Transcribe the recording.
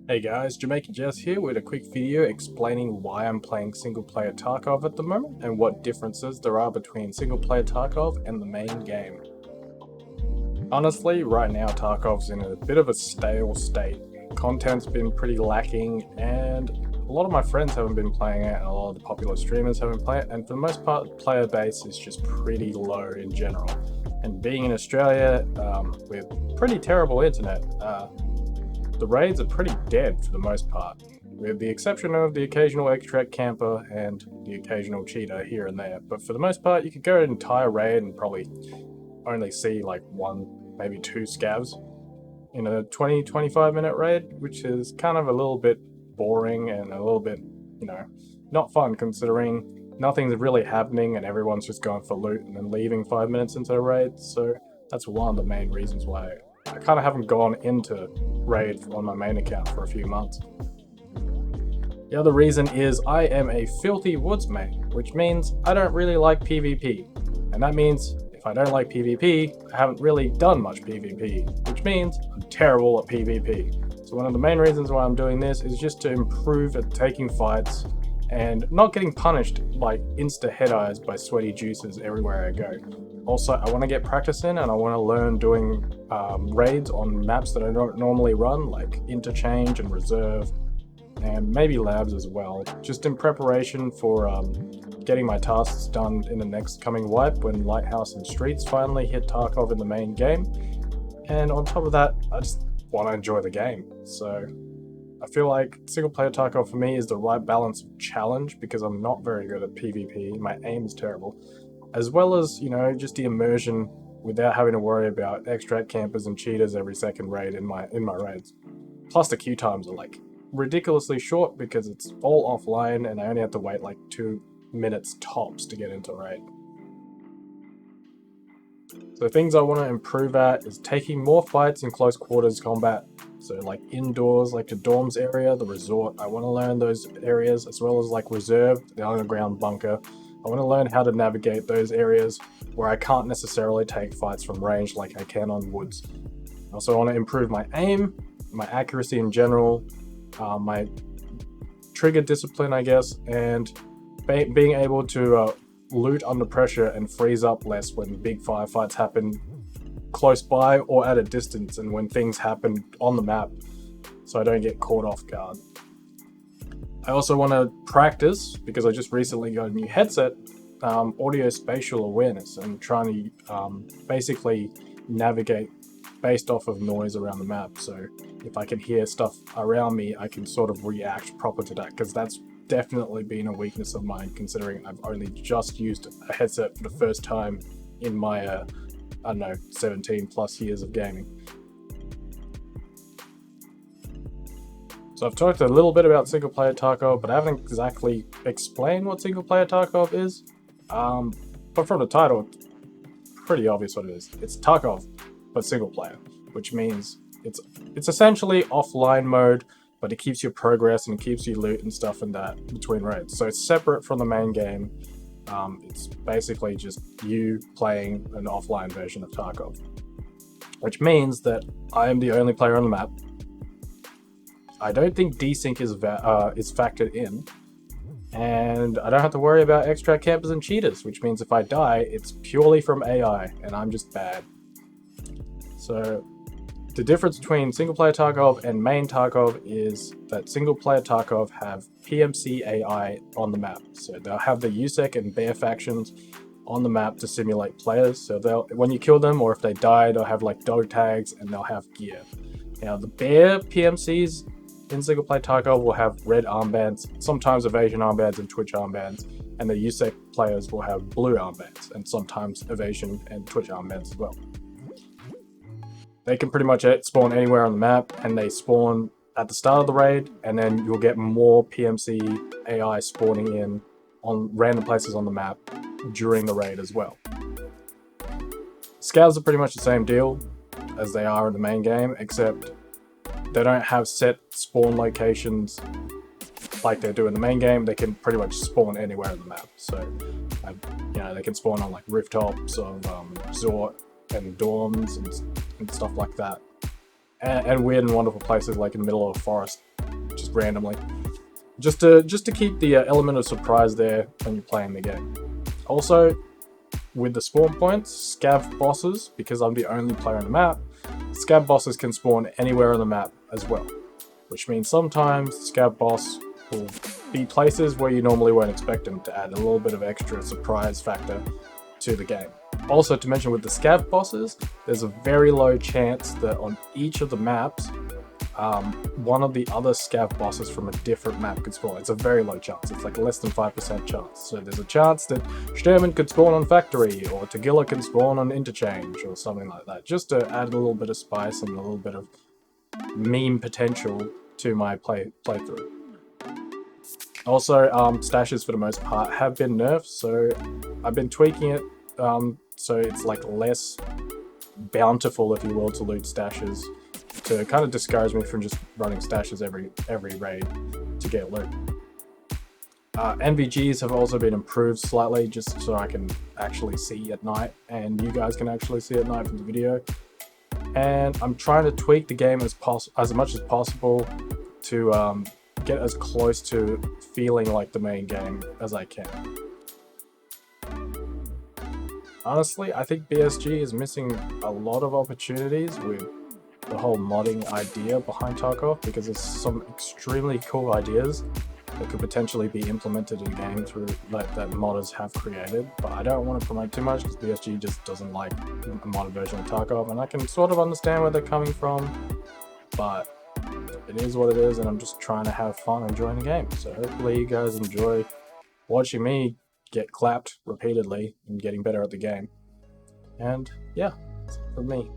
Hey guys, Jamaican Jess here with a quick video explaining why I'm playing single player Tarkov at the moment and what differences there are between single player Tarkov and the main game. Honestly, right now Tarkov's in a bit of a stale state. Content's been pretty lacking and a lot of my friends haven't been playing it and a lot of the popular streamers haven't played it, and for the most part the player base is just pretty low in general. And being in Australia with pretty terrible internet, the raids are pretty dead for the most part, with the exception of the occasional extract camper and the occasional cheater here and there. But for the most part, you could go an entire raid and probably only see like one, maybe two scavs in a 20-25 minute raid, which is kind of a little bit boring and a little bit, not fun considering nothing's really happening and everyone's just going for loot and then leaving 5 minutes into a raid. So that's one of the main reasons why I kind of haven't gone into raid on my main account for a few months. The other reason is I am a filthy woods main, which means I don't really like PvP. And that means if I don't like PvP, I haven't really done much PvP, which means I'm terrible at PvP. So one of the main reasons why I'm doing this is just to improve at taking fights and not getting punished like insta head eyes by sweaty juices everywhere I go. Also, I want to get practice in and I want to learn doing raids on maps that I don't normally run, like Interchange and Reserve, and maybe Labs as well, just in preparation for getting my tasks done in the next coming wipe when Lighthouse and Streets finally hit Tarkov in the main game. And on top of that, I just want to enjoy the game. So I feel like single player Tarkov for me is the right balance of challenge because I'm not very good at PvP, my aim is terrible, as well as, just the immersion without having to worry about extract campers and cheaters every second raid in my raids. Plus the queue times are like ridiculously short because it's all offline and I only have to wait like 2 minutes tops to get into raid. So things I want to improve at is taking more fights in close quarters combat. So like indoors, like the dorms area, the resort, I want to learn those areas, as well as like reserve, the underground bunker. I want to learn how to navigate those areas where I can't necessarily take fights from range like I can on woods. I also want to improve my aim, my accuracy in general, my trigger discipline, I guess, and being able to loot under pressure and freeze up less when big firefights happen close by or at a distance, and when things happen on the map, so I don't get caught off guard. I also want to practice, because I just recently got a new headset, audio spatial awareness, and trying to basically navigate based off of noise around the map. So if I can hear stuff around me, I can sort of react proper to that, because that's definitely been a weakness of mine, considering I've only just used a headset for the first time in my, 17 plus years of gaming. So I've talked a little bit about single player Tarkov, but I haven't exactly explained what single player Tarkov is. But from the title, it's pretty obvious what it is. It's Tarkov, but single player, which means it's essentially offline mode, but it keeps your progress and it keeps you loot and stuff and that between raids. So it's separate from the main game. It's basically just you playing an offline version of Tarkov, which means that I am the only player on the map. I don't think desync is factored in, and I don't have to worry about extract campers and cheaters, which means if I die, it's purely from AI, and I'm just bad. So the difference between single player Tarkov and main Tarkov is that single player Tarkov have PMC AI on the map. So they'll have the USEC and bear factions on the map to simulate players. So when you kill them, or if they die, they'll have like dog tags and they'll have gear. Now the bear PMCs in single player Tarkov will have red armbands, sometimes evasion armbands and twitch armbands, and the USEC players will have blue armbands and sometimes evasion and twitch armbands as well. They can pretty much spawn anywhere on the map, and they spawn at the start of the raid, and then you'll get more PMC AI spawning in on random places on the map during the raid as well. Scavs are pretty much the same deal as they are in the main game, except they don't have set spawn locations like they do in the main game. They can pretty much spawn anywhere on the map. So, they can spawn on like rooftops of resort and dorms and stuff like that. and weird and wonderful places like in the middle of a forest, just randomly. Just to keep the element of surprise there when you're playing the game. Also, with the spawn points, scav bosses, because I'm the only player on the map, scav bosses can spawn anywhere on the map as well. Which means sometimes scav boss will be places where you normally won't expect them, to add a little bit of extra surprise factor to the game. Also, to mention with the scav bosses, there's a very low chance that on each of the maps, one of the other scav bosses from a different map could spawn. It's a very low chance. It's like less than 5% chance. So there's a chance that Sherman could spawn on Factory, or Tagilla can spawn on Interchange, or something like that. Just to add a little bit of spice and a little bit of meme potential to my playthrough. Also, stashes for the most part have been nerfed, so I've been tweaking it so it's like less bountiful, if you will, to loot stashes, to kind of discourage me from just running stashes every raid to get loot. NVGs have also been improved slightly, just so I can actually see at night, and you guys can actually see at night from the video. And I'm trying to tweak the game as much as possible to get as close to feeling like the main game as I can. Honestly, I think BSG is missing a lot of opportunities with the whole modding idea behind Tarkov, because there's some extremely cool ideas that could potentially be implemented in the game through that modders have created. But I don't want to promote too much because BSG just doesn't like a modded version of Tarkov, and I can sort of understand where they're coming from, but it is what it is, and I'm just trying to have fun enjoying the game. So hopefully you guys enjoy watching me get clapped repeatedly and getting better at the game. And yeah, that's it from me.